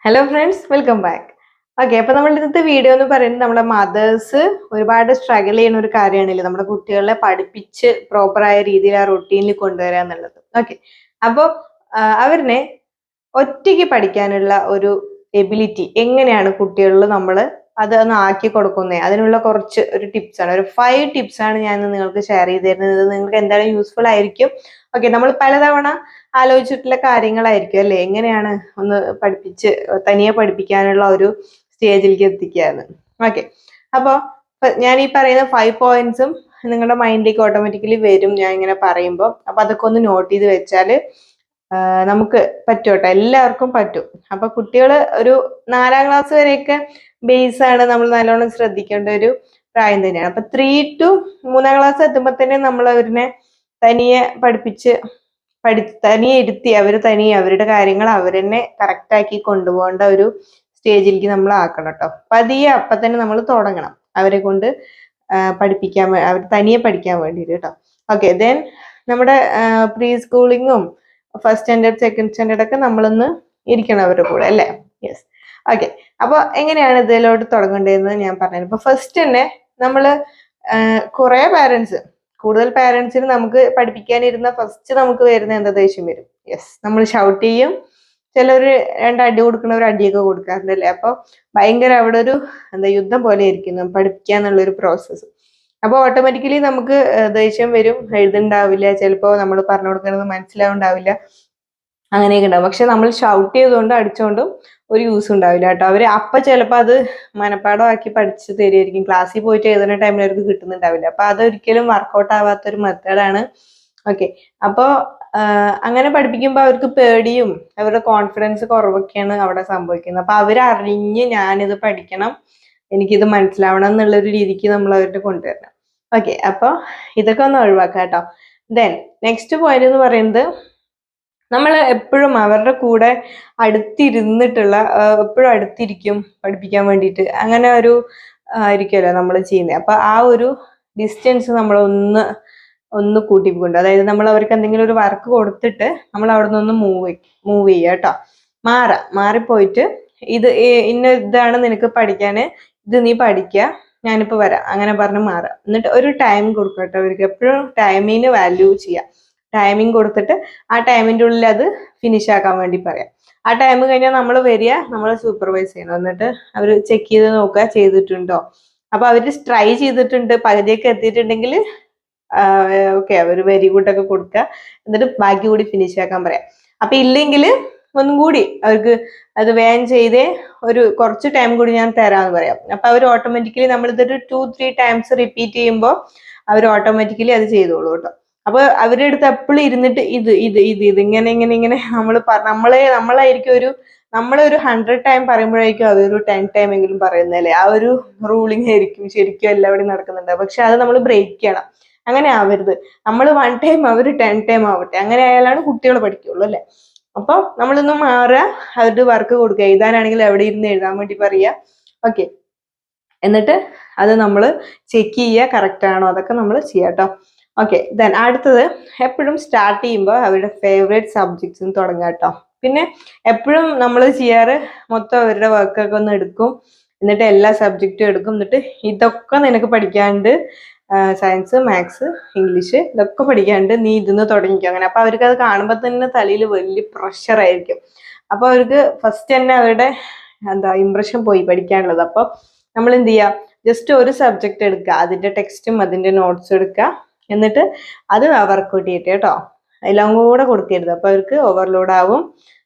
Hello friends, welcome back. Okay, അപ്പൊ നമ്മൾ ഇന്നത്തെ വീഡിയോ എന്ന് പറയുന്നത് നമ്മുടെ മദേഴ്സ് ഒരുപാട് സ്ട്രഗിൾ ചെയ്യുന്ന ഒരു കാര്യമാണല്ലോ, നമ്മുടെ കുട്ടികളെ പഠിപ്പിച്ച് പ്രോപ്പറായ രീതിയിൽ ആ റൊട്ടീനിൽ കൊണ്ടുവരിക എന്നുള്ളത്. ഓക്കെ, അപ്പോൾ അവരിനെ ഒറ്റയ്ക്ക് പഠിക്കാനുള്ള ഒരു എബിലിറ്റി എങ്ങനെയാണ് കുട്ടികളിൽ നമ്മൾ അതൊന്ന് ആക്കി കൊടുക്കുന്നത്, അതിനുള്ള കുറച്ച് ഒരു ടിപ്സ് ആണ്, ഒരു 5 ടിപ്സ് ആണ് ഞാൻ നിങ്ങൾക്ക് ഷെയർ ചെയ്ത് തരുന്നത്. നിങ്ങൾക്ക് എന്തായാലും യൂസ്ഫുൾ ആയിരിക്കും. ഓക്കെ, നമ്മൾ പലതവണ ആലോചിച്ചിട്ടുള്ള കാര്യങ്ങളായിരിക്കും അല്ലേ, എങ്ങനെയാണ് ഒന്ന് പഠിപ്പിച്ച് തനിയെ പഠിപ്പിക്കാനുള്ള ഒരു സ്റ്റേജിലേക്ക് എത്തിക്കുകയെന്ന്. ഓക്കെ, അപ്പോൾ ഞാൻ ഈ പറയുന്ന 5 പോയിന്റ്സും നിങ്ങളുടെ മൈൻഡിലേക്ക് ഓട്ടോമാറ്റിക്കലി വരും ഞാൻ ഇങ്ങനെ പറയുമ്പോൾ. അപ്പൊ അതൊക്കെ ഒന്ന് നോട്ട് ചെയ്ത് വെച്ചാൽ നമുക്ക് പറ്റും, എല്ലാവർക്കും പറ്റും. അപ്പൊ കുട്ടികൾ ഒരു 4ാം ക്ലാസ് വരെയൊക്കെ ബേസ് ആണ് നമ്മൾ നല്ലോണം ശ്രദ്ധിക്കേണ്ട ഒരു പ്രായം തന്നെയാണ്. അപ്പൊ 3 to 3ാം ക്ലാസ് എത്തുമ്പോൾ തന്നെ നമ്മൾ അവരിനെ തനിയെ പഠിപ്പിച്ച് തനിയെ ഇരുത്തി തനിയെ അവരുടെ കാര്യങ്ങൾ അവരെന്നെ കറക്റ്റ് ആക്കി കൊണ്ടുപോകേണ്ട ഒരു സ്റ്റേജിലേക്ക് നമ്മൾ ആക്കണം കേട്ടോ. പതിയെ അപ്പൊ തന്നെ നമ്മൾ തുടങ്ങണം അവരെ കൊണ്ട് പഠിപ്പിക്കാൻ, അവർ തനിയെ പഠിക്കാൻ വേണ്ടിയിട്ട് കേട്ടോ. ഓക്കെ, ദെൻ നമ്മുടെ പ്രീ സ്കൂളിങ്ങും ഫസ്റ്റ് സ്റ്റാൻഡേർഡ് സെക്കൻഡ് സ്റ്റാൻഡേർഡ് ഒക്കെ നമ്മളൊന്ന് ഇരിക്കണം അവരുടെ കൂടെ അല്ലേ. യെസ്. ഓക്കെ, അപ്പൊ എങ്ങനെയാണ് ഇതിലോട്ട് തുടങ്ങേണ്ടതെന്ന് ഞാൻ പറഞ്ഞു. ഇപ്പൊ ഫസ്റ്റ് തന്നെ നമ്മള് കുറെ പാരന്റ്സ്, കൂടുതൽ പാരന്റ്സിന് നമുക്ക് പഠിപ്പിക്കാനിരുന്ന ഫസ്റ്റ് നമുക്ക് വരുന്ന എന്താ ദേഷ്യം വരും. യെസ്, നമ്മൾ ഷൗട്ട് ചെയ്യും. ചിലര് 2 അടി കൊടുക്കണവർ അടിയൊക്കെ കൊടുക്കാറുണ്ട് അല്ലേ. അപ്പൊ ഭയങ്കര അവിടെ ഒരു യുദ്ധം പോലെ ആയിരിക്കും പഠിപ്പിക്കാന്നുള്ള ഒരു പ്രോസസ്സ്. അപ്പൊ ഓട്ടോമാറ്റിക്കലി നമുക്ക് ദേഷ്യം വരും, എഴുതുണ്ടാവില്ല, ചിലപ്പോൾ നമ്മൾ പറഞ്ഞു കൊടുക്കുന്നത് മനസ്സിലാവുണ്ടാവില്ല, അങ്ങനെയൊക്കെ ഉണ്ടാവും. പക്ഷെ നമ്മൾ ഷൗട്ട് ചെയ്തുകൊണ്ട് അടിച്ചുകൊണ്ടും ഒരു യൂസ് ഉണ്ടാവില്ല കേട്ടോ. അവര് അപ്പൊ ചിലപ്പോൾ അത് മനപ്പാടമാക്കി പഠിച്ചു തരുമായിരിക്കും, ക്ലാസ്സിൽ പോയിട്ട് എഴുതുന്ന ടൈമിൽ അവർക്ക് കിട്ടുന്നുണ്ടാവില്ല. അപ്പൊ അതൊരിക്കലും വർക്കൗട്ട് ആവാത്തൊരു മെത്തേഡാണ്. ഓക്കെ, അപ്പോൾ അങ്ങനെ പഠിപ്പിക്കുമ്പോൾ അവർക്ക് പേടിയും അവരുടെ കോൺഫിഡൻസ് കുറവൊക്കെയാണ് അവിടെ സംഭവിക്കുന്നത്. അപ്പൊ അവരറിഞ്ഞ് ഞാനിത് പഠിക്കണം, എനിക്കിത് മനസ്സിലാവണം എന്നുള്ളൊരു രീതിക്ക് നമ്മൾ അവരുടെ കൊണ്ടുവരണം. ഓക്കെ, അപ്പോൾ ഇതൊക്കെ ഒന്ന് ഒഴിവാക്കാം കേട്ടോ. ദെൻ നെക്സ്റ്റ് പോയിന്റ് എന്ന് പറയുന്നത്, നമ്മൾ എപ്പോഴും അവരുടെ കൂടെ അടുത്തിരുന്നിട്ടുള്ള, എപ്പോഴും അടുത്തിരിക്കും പഠിപ്പിക്കാൻ വേണ്ടിയിട്ട്, അങ്ങനെ ഒരു ആയിരിക്കുമല്ലോ നമ്മൾ ചെയ്യുന്നത്. അപ്പൊ ആ ഒരു ഡിസ്റ്റൻസ് നമ്മൾ ഒന്ന് കൂട്ടിക്കൊണ്ട്, അതായത് നമ്മൾ അവർക്ക് എന്തെങ്കിലും ഒരു വർക്ക് കൊടുത്തിട്ട് നമ്മൾ അവിടെ നിന്ന് മൂവ് ചെയ്യുക കേട്ടോ. മാറിപ്പോയിട്ട് ഇതാണ് നിനക്ക് പഠിക്കാന്, ഇത് നീ പഠിക്കുക, ഞാനിപ്പോ വരാം, അങ്ങനെ പറഞ്ഞ് മാറാം. എന്നിട്ട് ഒരു ടൈം കൊടുക്കുക കേട്ടോ. അവർക്ക് എപ്പോഴും ടൈമിന് വാല്യൂ ചെയ്യാം. ടൈമിങ് കൊടുത്തിട്ട് ആ ടൈമിൻ്റെ ഉള്ളിൽ അത് ഫിനിഷ് ആക്കാൻ വേണ്ടി പറയാം. ആ ടൈം കഴിഞ്ഞാൽ നമ്മൾ വരിക, നമ്മൾ സൂപ്പർവൈസ് ചെയ്യണം. എന്നിട്ട് അവർ ചെക്ക് ചെയ്ത് നോക്കുക ചെയ്തിട്ടുണ്ടോ. അപ്പൊ അവര് ട്രൈ ചെയ്തിട്ടുണ്ട്, പകുതിയൊക്കെ എത്തിയിട്ടുണ്ടെങ്കിൽ ഓക്കെ, അവർ വെരി ഗുഡ് ഒക്കെ കൊടുക്കുക. എന്നിട്ട് ബാക്കി കൂടി ഫിനിഷ് ആക്കാൻ പറയാം. അപ്പൊ ഇല്ലെങ്കിൽ ഒന്നും കൂടി അവർക്ക് അത് വേഗം ചെയ്തേ, ഒരു കുറച്ച് ടൈം കൂടി ഞാൻ തരാമെന്ന് പറയാം. അപ്പൊ അവർ ഓട്ടോമാറ്റിക്കലി നമ്മളിതൊരു 2-3 ടൈംസ് റിപ്പീറ്റ് ചെയ്യുമ്പോൾ അവർ ഓട്ടോമാറ്റിക്കലി അത് ചെയ്തോളൂ കേട്ടോ. അപ്പൊ അവരുടെ അടുത്ത് എപ്പോഴും ഇരുന്നിട്ട് ഇത് ഇങ്ങനെ നമ്മളായിരിക്കും നമ്മളൊരു 100 ടൈം പറയുമ്പോഴായിരിക്കും അതൊരു 10 ടൈം എങ്കിലും പറയുന്നല്ലേ. ആ ഒരു റൂളിംഗ് ആയിരിക്കും ശരിക്കും എല്ലാവരും നടക്കുന്നുണ്ട്. പക്ഷെ അത് നമ്മൾ ബ്രേക്ക് ചെയ്യണം. അങ്ങനെ ആവരുത്. നമ്മൾ 1 ടൈം അവർ 10 ടൈം ആവട്ടെ, അങ്ങനെ ആയാലാണ് കുട്ടികൾ പഠിക്കുള്ളൂ അല്ലെ. അപ്പൊ നമ്മളൊന്ന് മാറുക, അവരുടെ വർക്ക് കൊടുക്കുക. എഴുതാനാണെങ്കിൽ എവിടെ ഇരുന്ന് എഴുതാൻ വേണ്ടി പറയുക. ഓക്കെ, എന്നിട്ട് അത് നമ്മൾ ചെക്ക് ചെയ്യുക, കറക്റ്റ് ആണോ, അതൊക്കെ നമ്മൾ ചെയ്യാം കേട്ടോ. ഓക്കെ, ദെൻ അടുത്തത്, എപ്പോഴും സ്റ്റാർട്ട് ചെയ്യുമ്പോൾ അവരുടെ ഫേവറേറ്റ് സബ്ജക്ട്സ് തുടങ്ങുക കേട്ടോ. പിന്നെ എപ്പോഴും നമ്മൾ ചെയ്യാറ് മൊത്തം അവരുടെ വർക്കൊക്കെ ഒന്ന് എടുക്കും, എന്നിട്ട് എല്ലാ സബ്ജക്റ്റും എടുക്കും, എന്നിട്ട് ഇതൊക്കെ നിനക്ക് പഠിക്കാണ്ട്, സയൻസ്, മാത്സ്, ഇംഗ്ലീഷ്, ഇതൊക്കെ പഠിക്കാണ്ട് നീ ഇതിന്ന് തുടങ്ങിക്കും, അങ്ങനെ. അപ്പൊ അവർക്ക് അത് കാണുമ്പോൾ തന്നെ തലയിൽ വലിയ പ്രഷർ ആയിരിക്കും. അപ്പൊ അവർക്ക് ഫസ്റ്റ് തന്നെ അവരുടെ ഇംപ്രഷൻ പോയി പഠിക്കാനുള്ളത്. അപ്പൊ നമ്മൾ എന്ത് ചെയ്യുക, ജസ്റ്റ് ഒരു സബ്ജക്റ്റ് എടുക്കുക, അതിന്റെ ടെക്സ്റ്റും അതിന്റെ നോട്ട്സും എടുക്കുക, എന്നിട്ട് അത് വർക്കൗട്ട് ചെയ്യട്ടെ കേട്ടോ. എല്ലാം കൂടെ കൊടുക്കരുത്, അപ്പൊ അവർക്ക് ഓവർലോഡ് ആവും,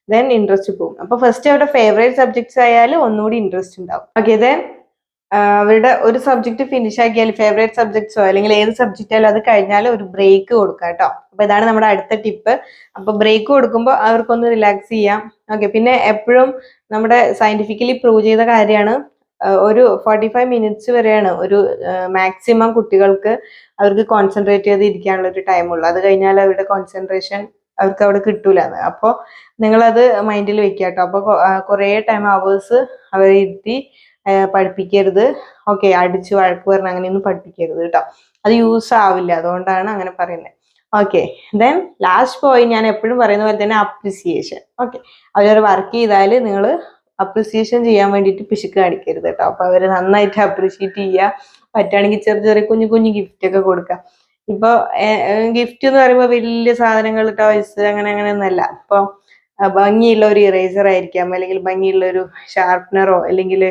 ദെൻ ഇൻട്രസ്റ്റ് പോകും. അപ്പൊ ഫസ്റ്റ് അവരുടെ ഫേവറേറ്റ് സബ്ജക്ട്സ് ആയാലും ഒന്നുകൂടി ഇൻട്രസ്റ്റ് ഉണ്ടാവും. ഓക്കെ, ദെൻ അവരുടെ ഒരു സബ്ജക്ട് ഫിനിഷ് ആക്കിയാൽ, ഫേവറേറ്റ് സബ്ജക്ട്സോ അല്ലെങ്കിൽ ഏത് സബ്ജക്റ്റ് ആയാലും അത് കഴിഞ്ഞാൽ ഒരു ബ്രേക്ക് കൊടുക്കുക കേട്ടോ. അപ്പൊ ഇതാണ് നമ്മുടെ അടുത്ത ടിപ്പ്. അപ്പൊ ബ്രേക്ക് കൊടുക്കുമ്പോൾ അവർക്കൊന്ന് റിലാക്സ് ചെയ്യാം. ഓക്കെ, പിന്നെ എപ്പോഴും നമ്മുടെ സയന്റിഫിക്കലി പ്രൂവ് ചെയ്ത കാര്യമാണ്, ഒരു 45 മിനിറ്റ്സ് വരെയാണ് ഒരു മാക്സിമം കുട്ടികൾക്ക് അവർക്ക് കോൺസെൻട്രേറ്റ് ചെയ്ത് ഇരിക്കാനുള്ള ഒരു ടൈമുള്ളൂ. അത് കഴിഞ്ഞാൽ അവരുടെ കോൺസെൻട്രേഷൻ അവർക്ക് അവിടെ കിട്ടൂലെന്ന്. അപ്പോൾ നിങ്ങളത് മൈൻഡിൽ വെക്കുക കേട്ടോ. അപ്പോൾ കുറേ ടൈം അവേഴ്സ് അവരെ ഇരുത്തി പഠിപ്പിക്കരുത്. ഓക്കെ, അടിച്ച് വഴക്ക് പറഞ്ഞ് അങ്ങനെയൊന്നും പഠിപ്പിക്കരുത് കേട്ടോ. അത് യൂസ് ആവില്ല, അതുകൊണ്ടാണ് അങ്ങനെ പറയുന്നത്. ഓക്കെ, ദെൻ ലാസ്റ്റ് പോയിന്റ് ഞാൻ എപ്പോഴും പറയുന്ന പോലെ തന്നെ അപ്രിസിയേഷൻ. ഓക്കെ, അവരൊരു വർക്ക് ചെയ്താൽ നിങ്ങൾ അപ്രിസിയേഷൻ ചെയ്യാൻ വേണ്ടിയിട്ട് പിശുക്ക് കാണിക്കരുത് കേട്ടോ. അപ്പൊ അവര് നന്നായിട്ട് അപ്രിഷിയേറ്റ് ചെയ്യുക. പറ്റുകയാണെങ്കിൽ ചെറിയ ചെറിയ കുഞ്ഞു കുഞ്ഞു ഗിഫ്റ്റ് ഒക്കെ കൊടുക്കുക. ഇപ്പൊ ഗിഫ്റ്റ് എന്ന് പറയുമ്പോൾ വലിയ സാധനങ്ങൾ, ടോയ്സ് അങ്ങനെ ഒന്നല്ല. ഇപ്പൊ ഭംഗിയുള്ള ഒരു ഇറേസർ ആയിരിക്കാം, അല്ലെങ്കിൽ ഭംഗിയുള്ള ഒരു ഷാർപ്പനറോ, അല്ലെങ്കിൽ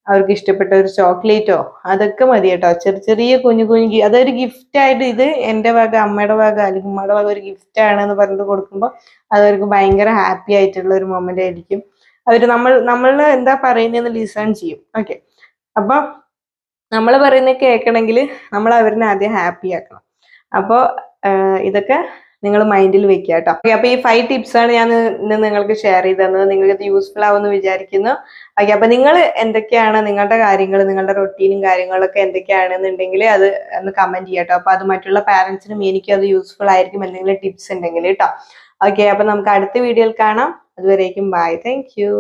അവർക്ക് ഇഷ്ടപ്പെട്ട ഒരു ചോക്ലേറ്റോ, അതൊക്കെ മതി കേട്ടോ. ചെറിയ ചെറിയ കുഞ്ഞു കുഞ്ഞു അതൊരു ഗിഫ്റ്റ് ആയിട്ട്, ഇത് എൻ്റെ വക, അമ്മയുടെ വക, അല്ലെങ്കിൽ ഉമ്മയുടെ വക ഒരു ഗിഫ്റ്റ് ആണെന്ന് പറഞ്ഞിട്ട് കൊടുക്കുമ്പോൾ അതവർക്ക് ഭയങ്കര ഹാപ്പി ആയിട്ടുള്ള ഒരു മൊമെന്റ് ആയിരിക്കും. അവര് നമ്മൾ എന്താ പറയുന്നതെന്ന് ലിസൺ ചെയ്യും. ഓക്കെ, അപ്പൊ നമ്മൾ പറയുന്നത് കേൾക്കണമെങ്കിൽ നമ്മൾ അവരിനെ ആദ്യം ഹാപ്പി ആക്കണം. അപ്പോൾ ഇതൊക്കെ നിങ്ങൾ മൈൻഡിൽ വെക്കുക കേട്ടോ. അപ്പൊ ഈ 5 ടിപ്സ് ആണ് ഞാൻ ഇന്ന് നിങ്ങൾക്ക് ഷെയർ ചെയ്ത് തന്നത്. നിങ്ങൾക്ക് ഇത് യൂസ്ഫുൾ ആവുമെന്ന് വിചാരിക്കുന്നു. ഓക്കെ, അപ്പൊ നിങ്ങൾ എന്തൊക്കെയാണ് നിങ്ങളുടെ കാര്യങ്ങൾ, നിങ്ങളുടെ റൊട്ടീനും കാര്യങ്ങളൊക്കെ എന്തൊക്കെയാണെന്നുണ്ടെങ്കിൽ അത് ഒന്ന് കമന്റ് ചെയ്യാം കേട്ടോ. അപ്പൊ അത് മറ്റുള്ള പാരന്റ്സിനും എനിക്കും അത് യൂസ്ഫുൾ ആയിരിക്കും, എന്തെങ്കിലും ടിപ്സ് ഉണ്ടെങ്കിൽ കേട്ടോ. ഓക്കെ, അപ്പൊ നമുക്ക് അടുത്ത വീഡിയോയിൽ കാണാം. അതുവരേക്കും ബൈ. Thank you.